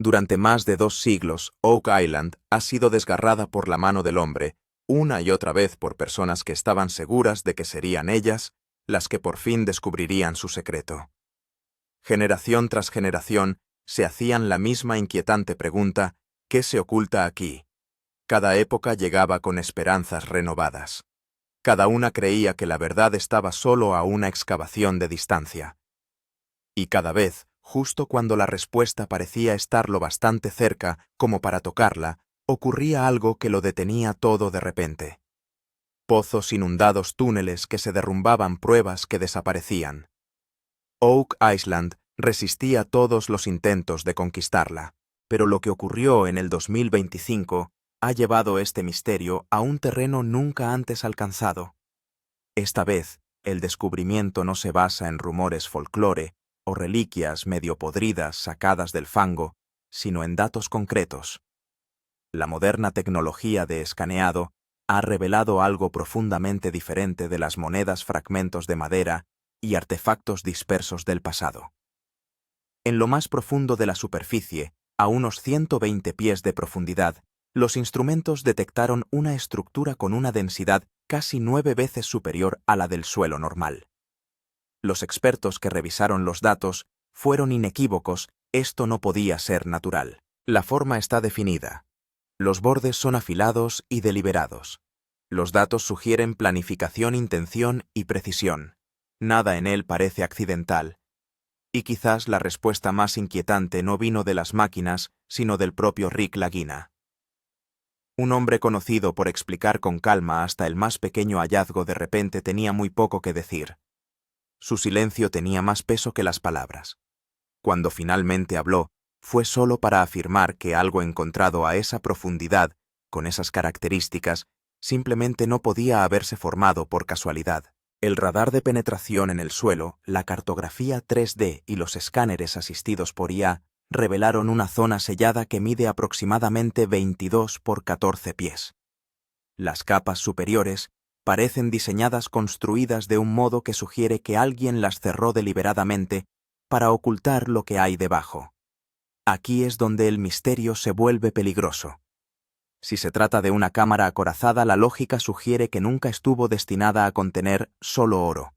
Durante más de 2 siglos, Oak Island ha sido desgarrada por la mano del hombre, una y otra vez por personas que estaban seguras de que serían ellas las que por fin descubrirían su secreto. Generación tras generación se hacían la misma inquietante pregunta: ¿qué se oculta aquí? Cada época llegaba con esperanzas renovadas. Cada una creía que la verdad estaba solo a una excavación de distancia. Y cada vez, justo cuando la respuesta parecía estar lo bastante cerca como para tocarla, ocurría algo que lo detenía todo de repente. Pozos inundados, túneles que se derrumbaban, pruebas que desaparecían. Oak Island resistía todos los intentos de conquistarla, pero lo que ocurrió en el 2025 ha llevado este misterio a un terreno nunca antes alcanzado. Esta vez, el descubrimiento no se basa en rumores folclore o reliquias medio podridas sacadas del fango, sino en datos concretos. La moderna tecnología de escaneado ha revelado algo profundamente diferente de las monedas, fragmentos de madera y artefactos dispersos del pasado. En lo más profundo de la superficie, a unos 120 pies de profundidad, los instrumentos detectaron una estructura con una densidad casi 9 veces superior a la del suelo normal. Los expertos que revisaron los datos fueron inequívocos: esto no podía ser natural. La forma está definida. Los bordes son afilados y deliberados. Los datos sugieren planificación, intención y precisión. Nada en él parece accidental. Y quizás la respuesta más inquietante no vino de las máquinas, sino del propio Rick Lagina. Un hombre conocido por explicar con calma hasta el más pequeño hallazgo, de repente tenía muy poco que decir. Su silencio tenía más peso que las palabras. Cuando finalmente habló, fue solo para afirmar que algo encontrado a esa profundidad, con esas características, simplemente no podía haberse formado por casualidad. El radar de penetración en el suelo, la cartografía 3D y los escáneres asistidos por IA revelaron una zona sellada que mide aproximadamente 22 por 14 pies. Las capas superiores parecen diseñadas, construidas de un modo que sugiere que alguien las cerró deliberadamente para ocultar lo que hay debajo. Aquí es donde el misterio se vuelve peligroso. Si se trata de una cámara acorazada, la lógica sugiere que nunca estuvo destinada a contener solo oro.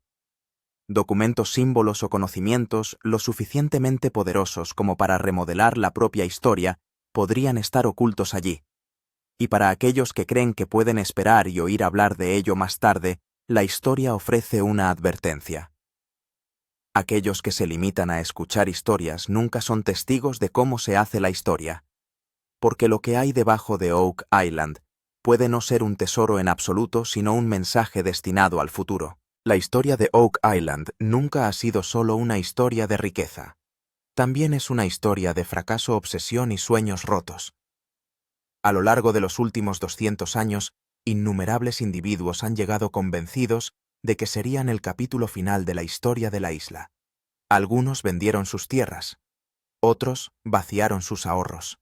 Documentos, símbolos o conocimientos lo suficientemente poderosos como para remodelar la propia historia podrían estar ocultos allí. Y para aquellos que creen que pueden esperar y oír hablar de ello más tarde, la historia ofrece una advertencia. Aquellos que se limitan a escuchar historias nunca son testigos de cómo se hace la historia. Porque lo que hay debajo de Oak Island puede no ser un tesoro en absoluto, sino un mensaje destinado al futuro. La historia de Oak Island nunca ha sido solo una historia de riqueza. También es una historia de fracaso, obsesión y sueños rotos. A lo largo de los últimos 200 años, innumerables individuos han llegado convencidos de que serían el capítulo final de la historia de la isla. Algunos vendieron sus tierras, otros vaciaron sus ahorros.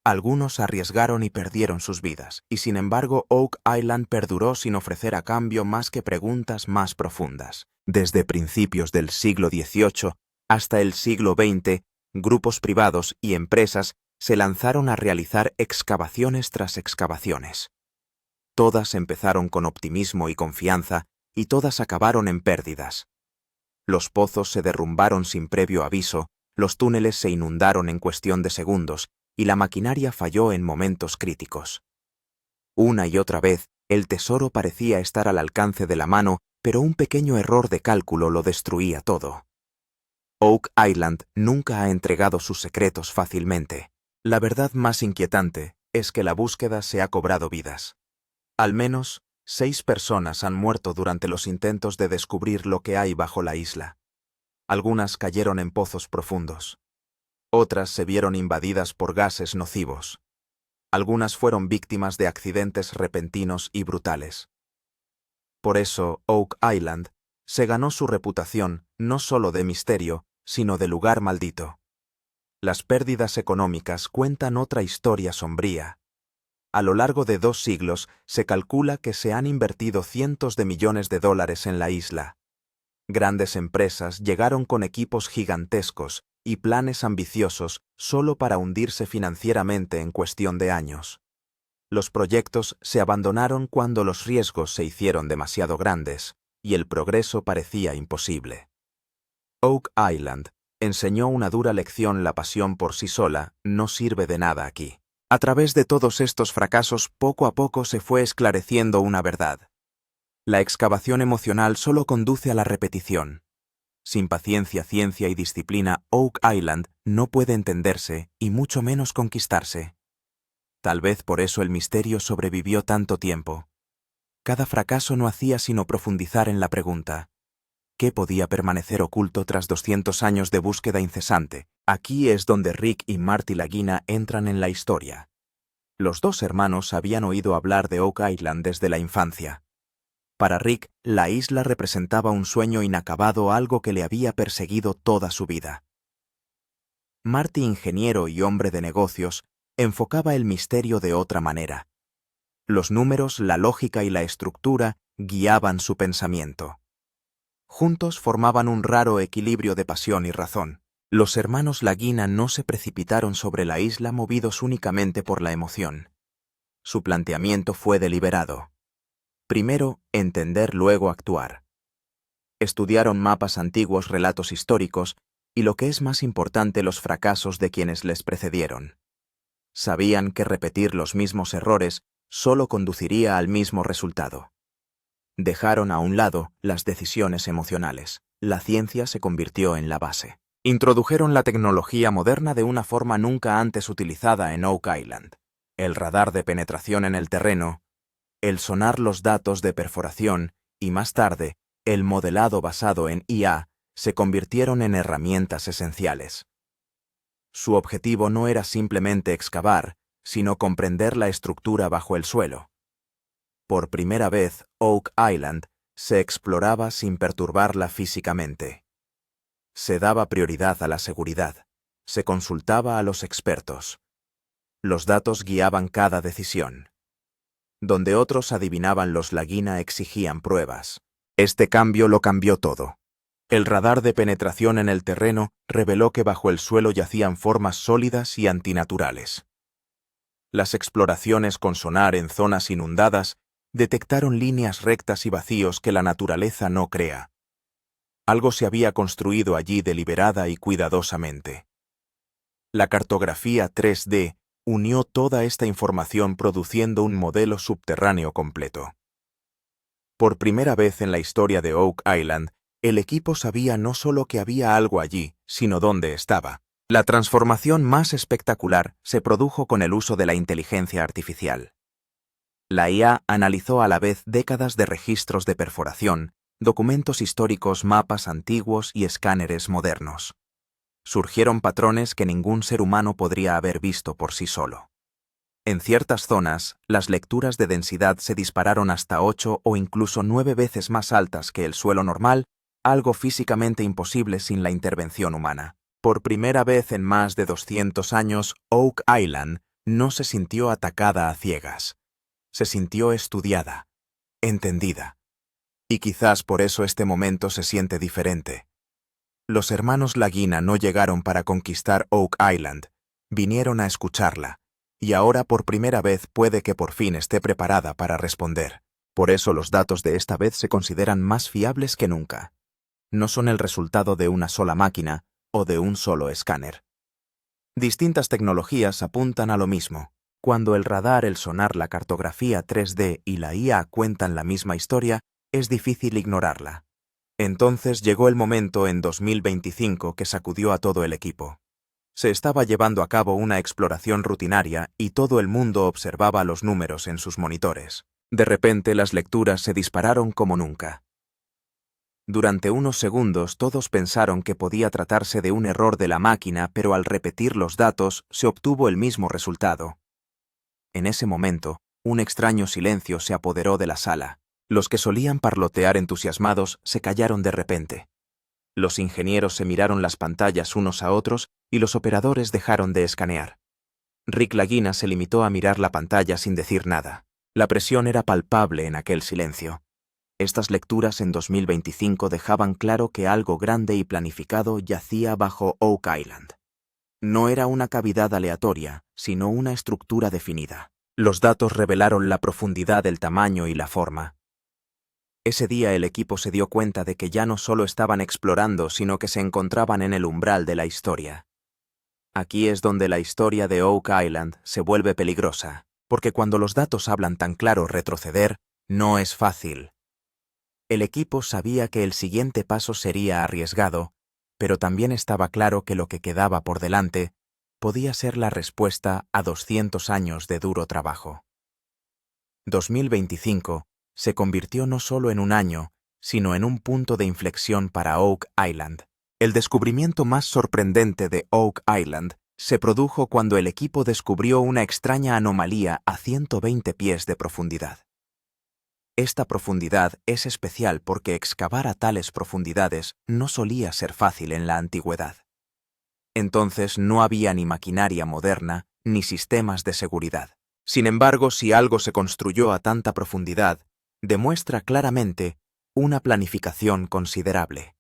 Algunos arriesgaron y perdieron sus vidas, y sin embargo Oak Island perduró sin ofrecer a cambio más que preguntas más profundas. Desde principios del siglo XVIII hasta el siglo XX, grupos privados y empresas se lanzaron a realizar excavaciones tras excavaciones. Todas empezaron con optimismo y confianza, y todas acabaron en pérdidas. Los pozos se derrumbaron sin previo aviso, los túneles se inundaron en cuestión de segundos, y la maquinaria falló en momentos críticos. Una y otra vez, el tesoro parecía estar al alcance de la mano, pero un pequeño error de cálculo lo destruía todo. Oak Island nunca ha entregado sus secretos fácilmente. La verdad más inquietante es que la búsqueda se ha cobrado vidas. Al menos 6 personas han muerto durante los intentos de descubrir lo que hay bajo la isla. Algunas cayeron en pozos profundos. Otras se vieron invadidas por gases nocivos. Algunas fueron víctimas de accidentes repentinos y brutales. Por eso, Oak Island se ganó su reputación no solo de misterio, sino de lugar maldito. Las pérdidas económicas cuentan otra historia sombría. A lo largo de 2 siglos se calcula que se han invertido cientos de millones de dólares en la isla. Grandes empresas llegaron con equipos gigantescos y planes ambiciosos solo para hundirse financieramente en cuestión de años. Los proyectos se abandonaron cuando los riesgos se hicieron demasiado grandes y el progreso parecía imposible. Oak Island enseñó una dura lección: la pasión por sí sola no sirve de nada aquí. A través de todos estos fracasos, poco a poco se fue esclareciendo una verdad. La excavación emocional solo conduce a la repetición. Sin paciencia, ciencia y disciplina, Oak Island no puede entenderse y mucho menos conquistarse. Tal vez por eso el misterio sobrevivió tanto tiempo. Cada fracaso no hacía sino profundizar en la pregunta: ¿qué podía permanecer oculto tras 200 años de búsqueda incesante? Aquí es donde Rick y Marty Lagina entran en la historia. Los dos hermanos habían oído hablar de Oak Island desde la infancia. Para Rick, la isla representaba un sueño inacabado, algo que le había perseguido toda su vida. Marty, ingeniero y hombre de negocios, enfocaba el misterio de otra manera. Los números, la lógica y la estructura guiaban su pensamiento. Juntos formaban un raro equilibrio de pasión y razón. Los hermanos Lagina no se precipitaron sobre la isla movidos únicamente por la emoción. Su planteamiento fue deliberado. Primero, entender, luego actuar. Estudiaron mapas antiguos, relatos históricos y, lo que es más importante, los fracasos de quienes les precedieron. Sabían que repetir los mismos errores solo conduciría al mismo resultado. Dejaron a un lado las decisiones emocionales. La ciencia se convirtió en la base. Introdujeron la tecnología moderna de una forma nunca antes utilizada en Oak Island. El radar de penetración en el terreno, el sonar, los datos de perforación y, más tarde, el modelado basado en IA se convirtieron en herramientas esenciales. Su objetivo no era simplemente excavar, sino comprender la estructura bajo el suelo. Por primera vez, Oak Island se exploraba sin perturbarla físicamente. Se daba prioridad a la seguridad. Se consultaba a los expertos. Los datos guiaban cada decisión. Donde otros adivinaban, los Lagina exigían pruebas. Este cambio lo cambió todo. El radar de penetración en el terreno reveló que bajo el suelo yacían formas sólidas y antinaturales. Las exploraciones con sonar en zonas inundadas detectaron líneas rectas y vacíos que la naturaleza no crea. Algo se había construido allí deliberada y cuidadosamente. La cartografía 3D unió toda esta información, produciendo un modelo subterráneo completo. Por primera vez en la historia de Oak Island, el equipo sabía no solo que había algo allí, sino dónde estaba. La transformación más espectacular se produjo con el uso de la inteligencia artificial. La IA analizó a la vez décadas de registros de perforación, documentos históricos, mapas antiguos y escáneres modernos. Surgieron patrones que ningún ser humano podría haber visto por sí solo. En ciertas zonas, las lecturas de densidad se dispararon hasta 8 o incluso 9 veces más altas que el suelo normal, algo físicamente imposible sin la intervención humana. Por primera vez en más de 200 años, Oak Island no se sintió atacada a ciegas. Se sintió estudiada, entendida. Y quizás por eso este momento se siente diferente. Los hermanos Lagina no llegaron para conquistar Oak Island, vinieron a escucharla, y ahora por primera vez puede que por fin esté preparada para responder. Por eso los datos de esta vez se consideran más fiables que nunca. No son el resultado de una sola máquina o de un solo escáner. Distintas tecnologías apuntan a lo mismo. Cuando el radar, el sonar, la cartografía 3D y la IA cuentan la misma historia, es difícil ignorarla. Entonces llegó el momento en 2025 que sacudió a todo el equipo. Se estaba llevando a cabo una exploración rutinaria y todo el mundo observaba los números en sus monitores. De repente las lecturas se dispararon como nunca. Durante unos segundos todos pensaron que podía tratarse de un error de la máquina, pero al repetir los datos se obtuvo el mismo resultado. En ese momento, un extraño silencio se apoderó de la sala. Los que solían parlotear entusiasmados se callaron de repente. Los ingenieros se miraron las pantallas unos a otros y los operadores dejaron de escanear. Rick Lagina se limitó a mirar la pantalla sin decir nada. La presión era palpable en aquel silencio. Estas lecturas en 2025 dejaban claro que algo grande y planificado yacía bajo Oak Island. No era una cavidad aleatoria, sino una estructura definida. Los datos revelaron la profundidad, el tamaño y la forma. Ese día el equipo se dio cuenta de que ya no solo estaban explorando, sino que se encontraban en el umbral de la historia. Aquí es donde la historia de Oak Island se vuelve peligrosa, porque cuando los datos hablan tan claro, retroceder no es fácil. El equipo sabía que el siguiente paso sería arriesgado, pero también estaba claro que lo que quedaba por delante podía ser la respuesta a 200 años de duro trabajo. 2025 se convirtió no solo en un año, sino en un punto de inflexión para Oak Island. El descubrimiento más sorprendente de Oak Island se produjo cuando el equipo descubrió una extraña anomalía a 120 pies de profundidad. Esta profundidad es especial porque excavar a tales profundidades no solía ser fácil en la antigüedad. Entonces no había ni maquinaria moderna ni sistemas de seguridad. Sin embargo, si algo se construyó a tanta profundidad, demuestra claramente una planificación considerable.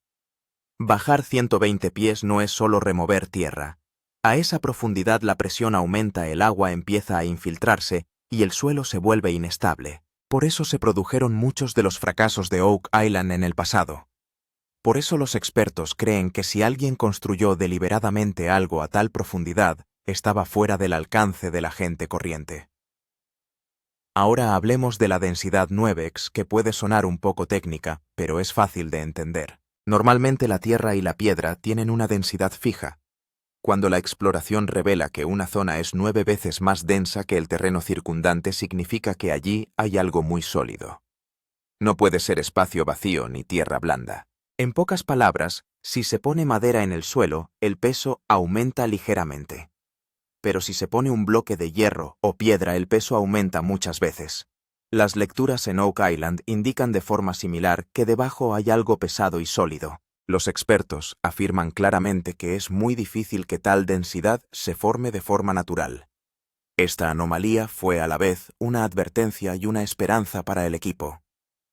Bajar 120 pies no es solo remover tierra. A esa profundidad la presión aumenta, el agua empieza a infiltrarse y el suelo se vuelve inestable. Por eso se produjeron muchos de los fracasos de Oak Island en el pasado. Por eso los expertos creen que si alguien construyó deliberadamente algo a tal profundidad, estaba fuera del alcance de la gente corriente. Ahora hablemos de la densidad 9x, que puede sonar un poco técnica, pero es fácil de entender. Normalmente la tierra y la piedra tienen una densidad fija. Cuando la exploración revela que una zona es 9 veces más densa que el terreno circundante, significa que allí hay algo muy sólido. No puede ser espacio vacío ni tierra blanda. En pocas palabras, si se pone madera en el suelo, el peso aumenta ligeramente. Pero si se pone un bloque de hierro o piedra, el peso aumenta muchas veces. Las lecturas en Oak Island indican de forma similar que debajo hay algo pesado y sólido. Los expertos afirman claramente que es muy difícil que tal densidad se forme de forma natural. Esta anomalía fue a la vez una advertencia y una esperanza para el equipo.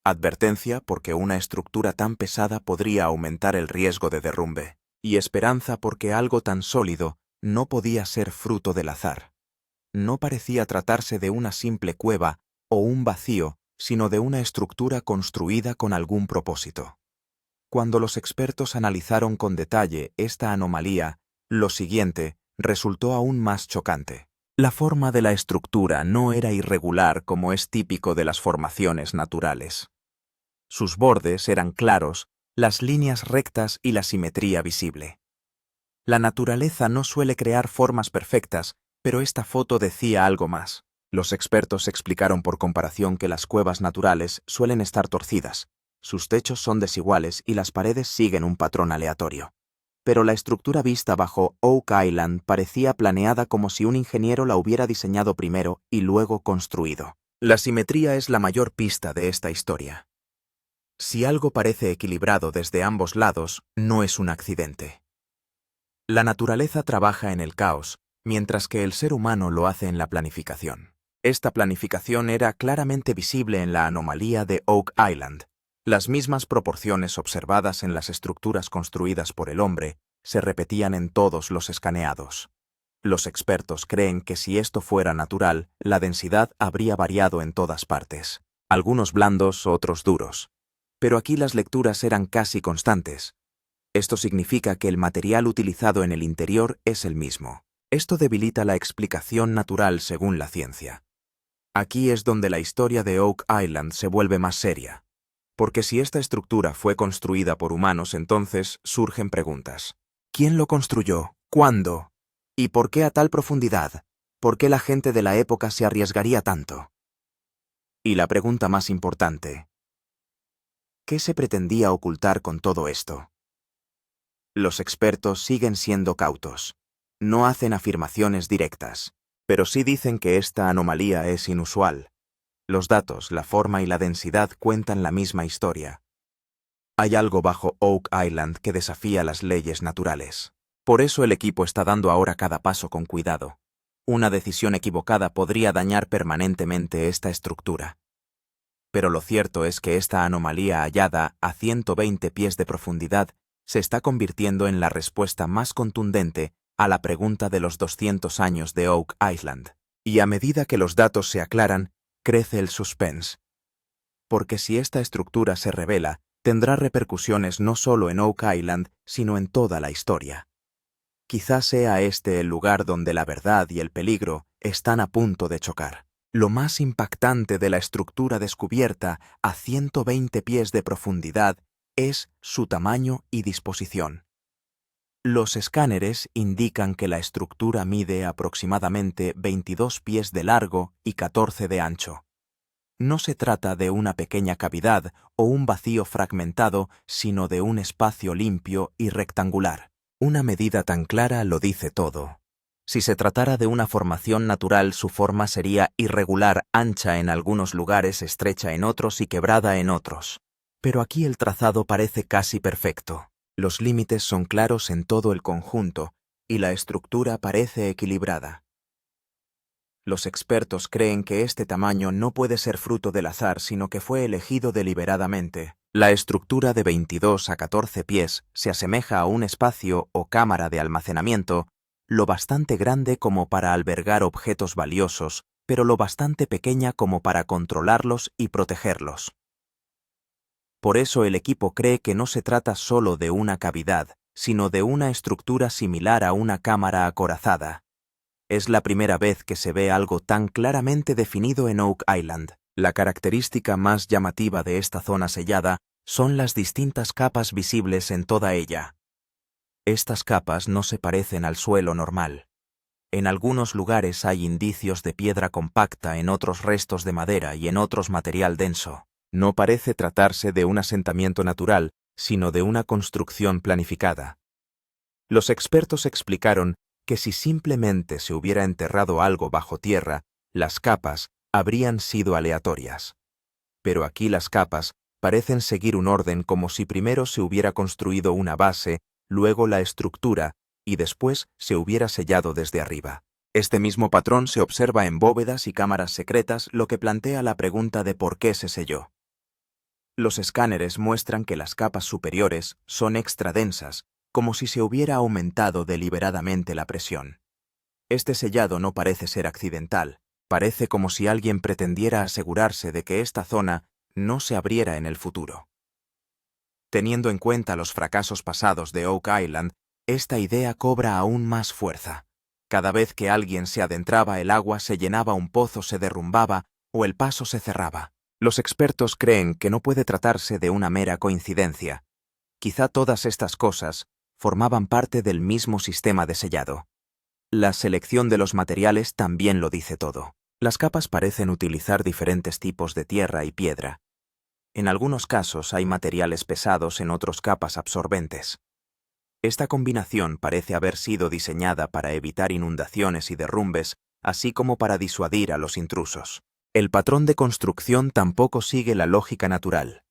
Advertencia porque una estructura tan pesada podría aumentar el riesgo de derrumbe, y esperanza porque algo tan sólido no podía ser fruto del azar. No parecía tratarse de una simple cueva o un vacío, sino de una estructura construida con algún propósito. Cuando los expertos analizaron con detalle esta anomalía, lo siguiente resultó aún más chocante. La forma de la estructura no era irregular como es típico de las formaciones naturales. Sus bordes eran claros, las líneas rectas y la simetría visible. La naturaleza no suele crear formas perfectas, pero esta foto decía algo más. Los expertos explicaron por comparación que las cuevas naturales suelen estar torcidas. Sus techos son desiguales y las paredes siguen un patrón aleatorio. Pero la estructura vista bajo Oak Island parecía planeada como si un ingeniero la hubiera diseñado primero y luego construido. La simetría es la mayor pista de esta historia. Si algo parece equilibrado desde ambos lados, no es un accidente. La naturaleza trabaja en el caos, mientras que el ser humano lo hace en la planificación. Esta planificación era claramente visible en la anomalía de Oak Island. Las mismas proporciones observadas en las estructuras construidas por el hombre se repetían en todos los escaneados. Los expertos creen que si esto fuera natural, la densidad habría variado en todas partes. Algunos blandos, otros duros. Pero aquí las lecturas eran casi constantes. Esto significa que el material utilizado en el interior es el mismo. Esto debilita la explicación natural según la ciencia. Aquí es donde la historia de Oak Island se vuelve más seria. Porque si esta estructura fue construida por humanos, entonces surgen preguntas. ¿Quién lo construyó? ¿Cuándo? ¿Y por qué a tal profundidad? ¿Por qué la gente de la época se arriesgaría tanto? Y la pregunta más importante: ¿qué se pretendía ocultar con todo esto? Los expertos siguen siendo cautos. No hacen afirmaciones directas, pero sí dicen que esta anomalía es inusual. Los datos, la forma y la densidad cuentan la misma historia. Hay algo bajo Oak Island que desafía las leyes naturales. Por eso el equipo está dando ahora cada paso con cuidado. Una decisión equivocada podría dañar permanentemente esta estructura. Pero lo cierto es que esta anomalía hallada a 120 pies de profundidad se está convirtiendo en la respuesta más contundente a la pregunta de los 200 años de Oak Island. Y a medida que los datos se aclaran, crece el suspense. Porque si esta estructura se revela, tendrá repercusiones no solo en Oak Island, sino en toda la historia. Quizás sea este el lugar donde la verdad y el peligro están a punto de chocar. Lo más impactante de la estructura descubierta a 120 pies de profundidad es su tamaño y disposición. Los escáneres indican que la estructura mide aproximadamente 22 pies de largo y 14 de ancho. No se trata de una pequeña cavidad o un vacío fragmentado, sino de un espacio limpio y rectangular. Una medida tan clara lo dice todo. Si se tratara de una formación natural, su forma sería irregular, ancha en algunos lugares, estrecha en otros y quebrada en otros. Pero aquí el trazado parece casi perfecto. Los límites son claros en todo el conjunto y la estructura parece equilibrada. Los expertos creen que este tamaño no puede ser fruto del azar, sino que fue elegido deliberadamente. La estructura de 22 a 14 pies se asemeja a un espacio o cámara de almacenamiento lo bastante grande como para albergar objetos valiosos, pero lo bastante pequeña como para controlarlos y protegerlos. Por eso el equipo cree que no se trata solo de una cavidad, sino de una estructura similar a una cámara acorazada. Es la primera vez que se ve algo tan claramente definido en Oak Island. La característica más llamativa de esta zona sellada son las distintas capas visibles en toda ella. Estas capas no se parecen al suelo normal. En algunos lugares hay indicios de piedra compacta, en otros restos de madera y en otros material denso. No parece tratarse de un asentamiento natural, sino de una construcción planificada. Los expertos explicaron que si simplemente se hubiera enterrado algo bajo tierra, las capas habrían sido aleatorias. Pero aquí las capas parecen seguir un orden, como si primero se hubiera construido una base, luego la estructura, y después se hubiera sellado desde arriba. Este mismo patrón se observa en bóvedas y cámaras secretas, lo que plantea la pregunta de por qué se selló. Los escáneres muestran que las capas superiores son extra densas, como si se hubiera aumentado deliberadamente la presión. Este sellado no parece ser accidental, parece como si alguien pretendiera asegurarse de que esta zona no se abriera en el futuro. Teniendo en cuenta los fracasos pasados de Oak Island, esta idea cobra aún más fuerza. Cada vez que alguien se adentraba, el agua se llenaba, un pozo se derrumbaba o el paso se cerraba. Los expertos creen que no puede tratarse de una mera coincidencia. Quizá todas estas cosas formaban parte del mismo sistema de sellado. La selección de los materiales también lo dice todo. Las capas parecen utilizar diferentes tipos de tierra y piedra. En algunos casos hay materiales pesados, en otros capas absorbentes. Esta combinación parece haber sido diseñada para evitar inundaciones y derrumbes, así como para disuadir a los intrusos. El patrón de construcción tampoco sigue la lógica natural.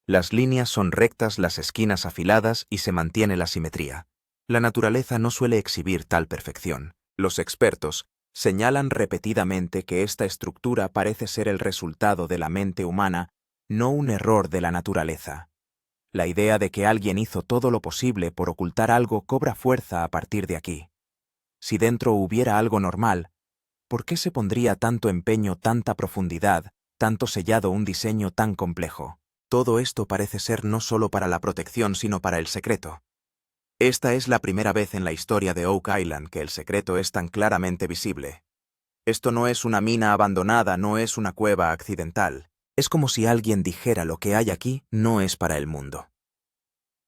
Las líneas son rectas, las esquinas afiladas y se mantiene la simetría. La naturaleza no suele exhibir tal perfección. Los expertos señalan repetidamente que esta estructura parece ser el resultado de la mente humana, no un error de la naturaleza. La idea de que alguien hizo todo lo posible por ocultar algo cobra fuerza a partir de aquí. Si dentro hubiera algo normal, ¿por qué se pondría tanto empeño, tanta profundidad, tanto sellado, un diseño tan complejo? Todo esto parece ser no solo para la protección, sino para el secreto. Esta es la primera vez en la historia de Oak Island que el secreto es tan claramente visible. Esto no es una mina abandonada, no es una cueva accidental. Es como si alguien dijera: lo que hay aquí no es para el mundo.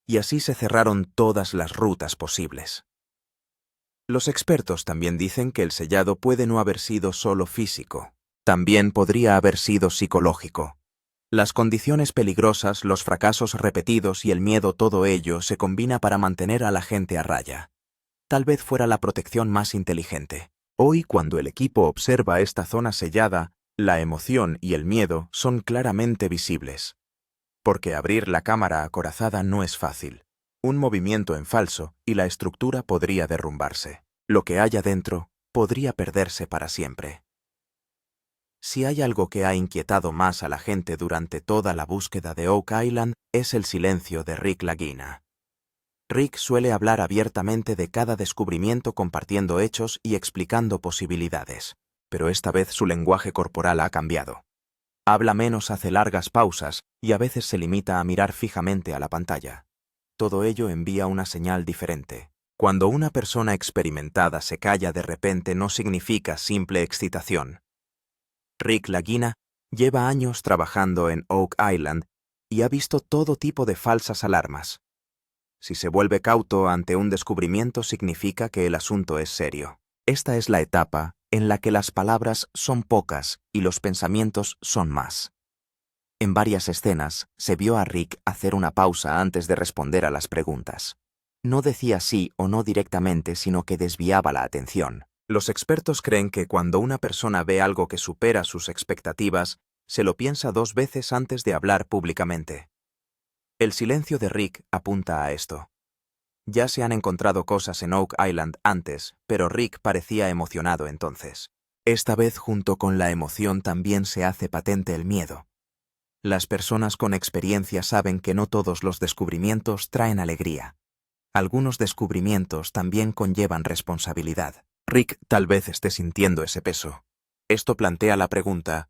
Y así se cerraron todas las rutas posibles. Los expertos también dicen que el sellado puede no haber sido solo físico. También podría haber sido psicológico. Las condiciones peligrosas, los fracasos repetidos y el miedo, todo ello se combina para mantener a la gente a raya. Tal vez fuera la protección más inteligente. Hoy, cuando el equipo observa esta zona sellada, la emoción y el miedo son claramente visibles. Porque abrir la cámara acorazada no es fácil. Un movimiento en falso y la estructura podría derrumbarse. Lo que hay adentro podría perderse para siempre. Si hay algo que ha inquietado más a la gente durante toda la búsqueda de Oak Island, es el silencio de Rick Lagina. Rick suele hablar abiertamente de cada descubrimiento compartiendo hechos y explicando posibilidades, pero esta vez su lenguaje corporal ha cambiado. Habla menos, hace largas pausas y a veces se limita a mirar fijamente a la pantalla. Todo ello envía una señal diferente. Cuando una persona experimentada se calla de repente no significa simple excitación. Rick Lagina lleva años trabajando en Oak Island y ha visto todo tipo de falsas alarmas. Si se vuelve cauto ante un descubrimiento significa que el asunto es serio. Esta es la etapa en la que las palabras son pocas y los pensamientos son más. En varias escenas se vio a Rick hacer una pausa antes de responder a las preguntas. No decía sí o no directamente, sino que desviaba la atención. Los expertos creen que cuando una persona ve algo que supera sus expectativas, se lo piensa 2 veces antes de hablar públicamente. El silencio de Rick apunta a esto. Ya se han encontrado cosas en Oak Island antes, pero Rick parecía emocionado entonces. Esta vez, junto con la emoción, también se hace patente el miedo. Las personas con experiencia saben que no todos los descubrimientos traen alegría. Algunos descubrimientos también conllevan responsabilidad. Rick tal vez esté sintiendo ese peso. Esto plantea la pregunta: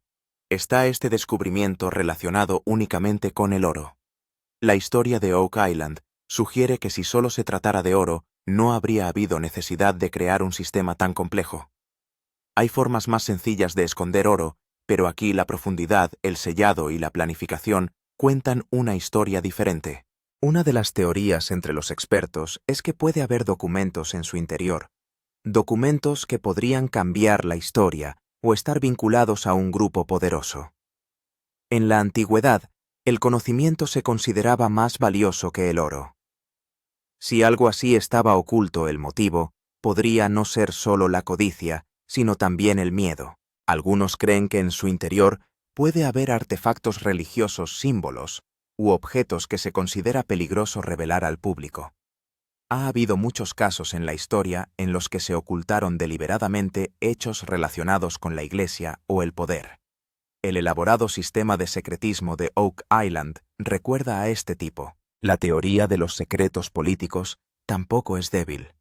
¿está este descubrimiento relacionado únicamente con el oro? La historia de Oak Island sugiere que si solo se tratara de oro, no habría habido necesidad de crear un sistema tan complejo. Hay formas más sencillas de esconder oro, pero aquí la profundidad, el sellado y la planificación cuentan una historia diferente. Una de las teorías entre los expertos es que puede haber documentos en su interior, documentos que podrían cambiar la historia o estar vinculados a un grupo poderoso. En la antigüedad, el conocimiento se consideraba más valioso que el oro. Si algo así estaba oculto, el motivo podría no ser solo la codicia, sino también el miedo. Algunos creen que en su interior puede haber artefactos religiosos, símbolos u objetos que se considera peligroso revelar al público. Ha habido muchos casos en la historia en los que se ocultaron deliberadamente hechos relacionados con la Iglesia o el poder. El elaborado sistema de secretismo de Oak Island recuerda a este tipo. La teoría de los secretos políticos tampoco es débil.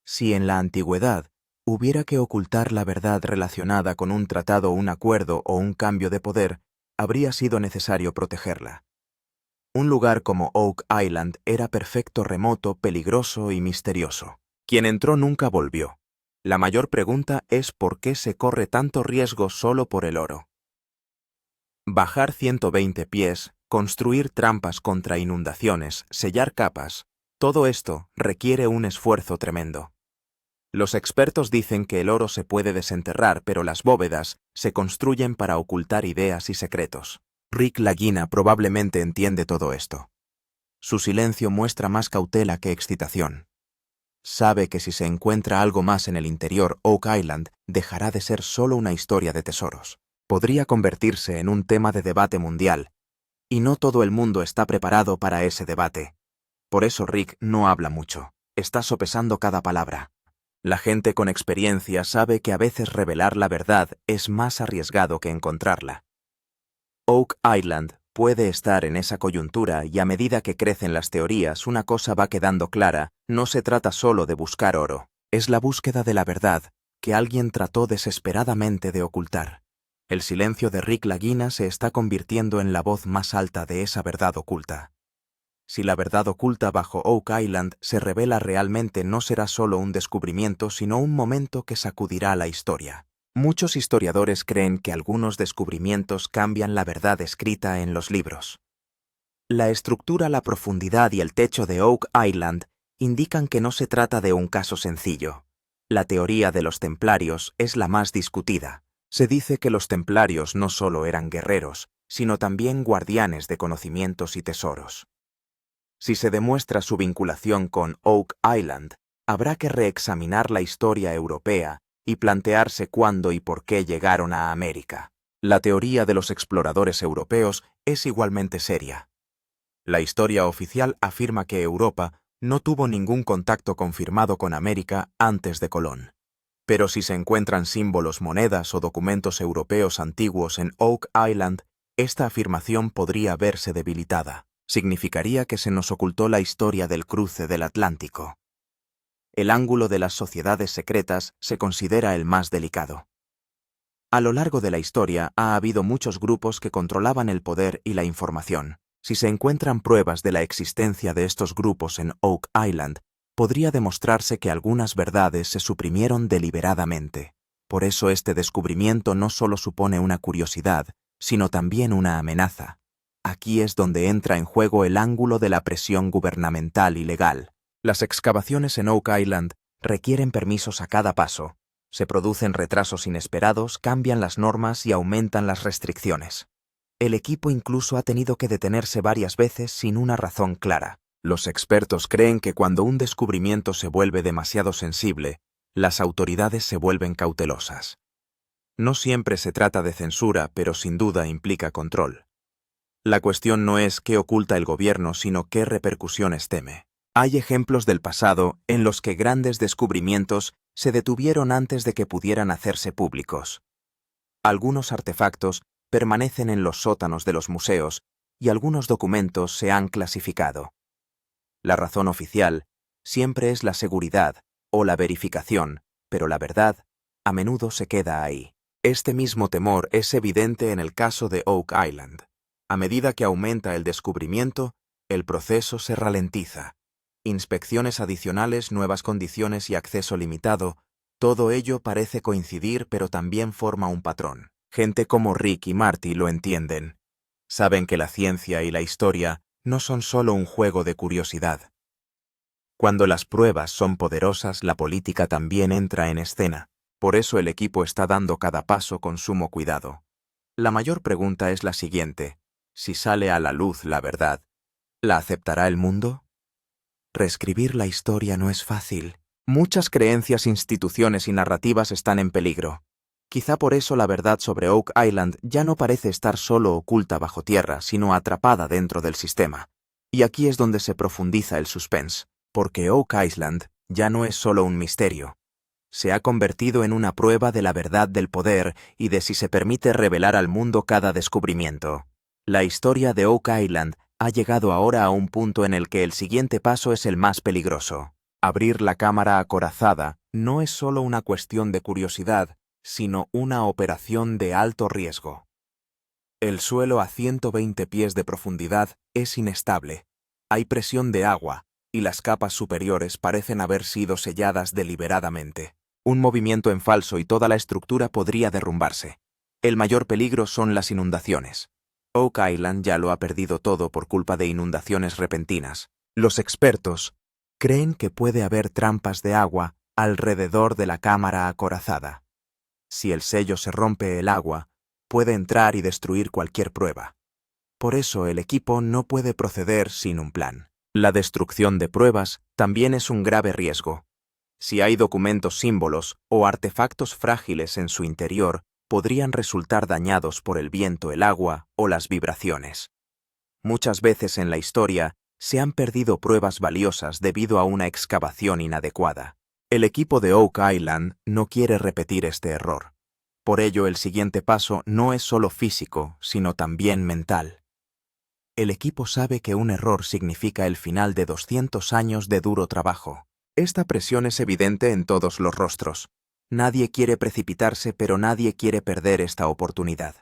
Si en la antigüedad hubiera que ocultar la verdad relacionada con un tratado, un acuerdo o un cambio de poder, habría sido necesario protegerla. Un lugar como Oak Island era perfecto, remoto, peligroso y misterioso. Quien entró nunca volvió. La mayor pregunta es ¿por qué se corre tanto riesgo solo por el oro? Bajar 120 pies, construir trampas contra inundaciones, sellar capas, todo esto requiere un esfuerzo tremendo. Los expertos dicen que el oro se puede desenterrar, pero las bóvedas se construyen para ocultar ideas y secretos. Rick Lagina probablemente entiende todo esto. Su silencio muestra más cautela que excitación. Sabe que si se encuentra algo más en el interior, Oak Island dejará de ser solo una historia de tesoros. Podría convertirse en un tema de debate mundial, y no todo el mundo está preparado para ese debate. Por eso Rick no habla mucho, está sopesando cada palabra. La gente con experiencia sabe que a veces revelar la verdad es más arriesgado que encontrarla. Oak Island puede estar en esa coyuntura y a medida que crecen las teorías una cosa va quedando clara: no se trata solo de buscar oro, es la búsqueda de la verdad que alguien trató desesperadamente de ocultar. El silencio de Rick Lagina se está convirtiendo en la voz más alta de esa verdad oculta. Si la verdad oculta bajo Oak Island se revela realmente, no será solo un descubrimiento, sino un momento que sacudirá la historia. Muchos historiadores creen que algunos descubrimientos cambian la verdad escrita en los libros. La estructura, la profundidad y el techo de Oak Island indican que no se trata de un caso sencillo. La teoría de los templarios es la más discutida. Se dice que los templarios no solo eran guerreros, sino también guardianes de conocimientos y tesoros. Si se demuestra su vinculación con Oak Island, habrá que reexaminar la historia europea y plantearse cuándo y por qué llegaron a América. La teoría de los exploradores europeos es igualmente seria. La historia oficial afirma que Europa no tuvo ningún contacto confirmado con América antes de Colón. Pero si se encuentran símbolos, monedas o documentos europeos antiguos en Oak Island, esta afirmación podría verse debilitada. Significaría que se nos ocultó la historia del cruce del Atlántico. El ángulo de las sociedades secretas se considera el más delicado. A lo largo de la historia ha habido muchos grupos que controlaban el poder y la información. Si se encuentran pruebas de la existencia de estos grupos en Oak Island, podría demostrarse que algunas verdades se suprimieron deliberadamente. Por eso este descubrimiento no solo supone una curiosidad, sino también una amenaza. Aquí es donde entra en juego el ángulo de la presión gubernamental y legal. Las excavaciones en Oak Island requieren permisos a cada paso. Se producen retrasos inesperados, cambian las normas y aumentan las restricciones. El equipo incluso ha tenido que detenerse varias veces sin una razón clara. Los expertos creen que cuando un descubrimiento se vuelve demasiado sensible, las autoridades se vuelven cautelosas. No siempre se trata de censura, pero sin duda implica control. La cuestión no es qué oculta el gobierno, sino qué repercusiones teme. Hay ejemplos del pasado en los que grandes descubrimientos se detuvieron antes de que pudieran hacerse públicos. Algunos artefactos permanecen en los sótanos de los museos y algunos documentos se han clasificado. La razón oficial siempre es la seguridad o la verificación, pero la verdad a menudo se queda ahí. Este mismo temor es evidente en el caso de Oak Island. A medida que aumenta el descubrimiento, el proceso se ralentiza. Inspecciones adicionales, nuevas condiciones y acceso limitado, todo ello parece coincidir, pero también forma un patrón. Gente como Rick y Marty lo entienden. Saben que la ciencia y la historia no son solo un juego de curiosidad. Cuando las pruebas son poderosas, la política también entra en escena. Por eso el equipo está dando cada paso con sumo cuidado. La mayor pregunta es la siguiente: si sale a la luz la verdad, ¿la aceptará el mundo? Reescribir la historia no es fácil. Muchas creencias, instituciones y narrativas están en peligro. Quizá por eso la verdad sobre Oak Island ya no parece estar solo oculta bajo tierra, sino atrapada dentro del sistema. Y aquí es donde se profundiza el suspense, porque Oak Island ya no es solo un misterio. Se ha convertido en una prueba de la verdad del poder y de si se permite revelar al mundo cada descubrimiento. La historia de Oak Island ha llegado ahora a un punto en el que el siguiente paso es el más peligroso. Abrir la cámara acorazada no es solo una cuestión de curiosidad, sino una operación de alto riesgo. El suelo a 120 pies de profundidad es inestable. Hay presión de agua, y las capas superiores parecen haber sido selladas deliberadamente. Un movimiento en falso y toda la estructura podría derrumbarse. El mayor peligro son las inundaciones. Oak Island ya lo ha perdido todo por culpa de inundaciones repentinas. Los expertos creen que puede haber trampas de agua alrededor de la cámara acorazada. Si el sello se rompe, el agua puede entrar y destruir cualquier prueba. Por eso el equipo no puede proceder sin un plan. La destrucción de pruebas también es un grave riesgo. Si hay documentos, símbolos o artefactos frágiles en su interior, podrían resultar dañados por el viento, el agua o las vibraciones. Muchas veces en la historia se han perdido pruebas valiosas debido a una excavación inadecuada. El equipo de Oak Island no quiere repetir este error. Por ello, el siguiente paso no es solo físico, sino también mental. El equipo sabe que un error significa el final de 200 años de duro trabajo. Esta presión es evidente en todos los rostros. Nadie quiere precipitarse, pero nadie quiere perder esta oportunidad.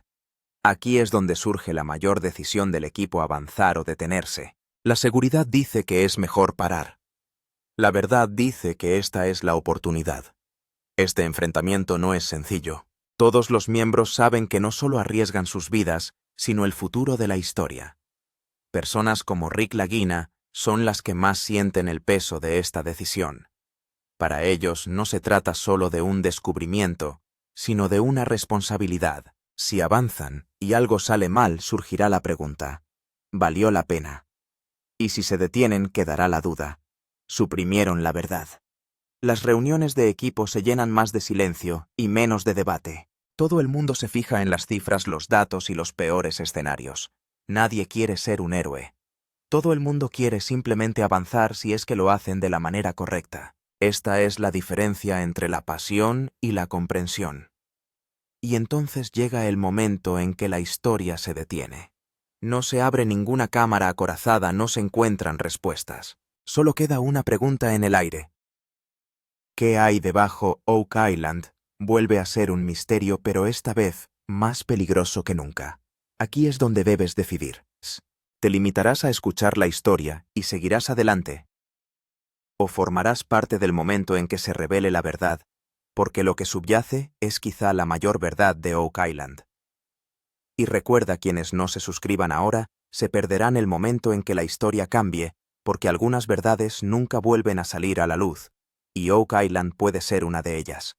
Aquí es donde surge la mayor decisión del equipo: avanzar o detenerse. La seguridad dice que es mejor parar. La verdad dice que esta es la oportunidad. Este enfrentamiento no es sencillo. Todos los miembros saben que no solo arriesgan sus vidas, sino el futuro de la historia. Personas como Rick Lagina son las que más sienten el peso de esta decisión. Para ellos no se trata solo de un descubrimiento, sino de una responsabilidad. Si avanzan y algo sale mal, surgirá la pregunta: ¿valió la pena? Y si se detienen, quedará la duda: ¿suprimieron la verdad? Las reuniones de equipo se llenan más de silencio y menos de debate. Todo el mundo se fija en las cifras, los datos y los peores escenarios. Nadie quiere ser un héroe. Todo el mundo quiere simplemente avanzar si es que lo hacen de la manera correcta. Esta es la diferencia entre la pasión y la comprensión. Y entonces llega el momento en que la historia se detiene. No se abre ninguna cámara acorazada, no se encuentran respuestas. Solo queda una pregunta en el aire. ¿Qué hay debajo Oak Island? Vuelve a ser un misterio, pero esta vez más peligroso que nunca. Aquí es donde debes decidir. ¿Te limitarás a escuchar la historia y seguirás adelante? ¿O formarás parte del momento en que se revele la verdad, porque lo que subyace es quizá la mayor verdad de Oak Island? Y recuerda, quienes no se suscriban ahora, se perderán el momento en que la historia cambie, porque algunas verdades nunca vuelven a salir a la luz, y Oak Island puede ser una de ellas.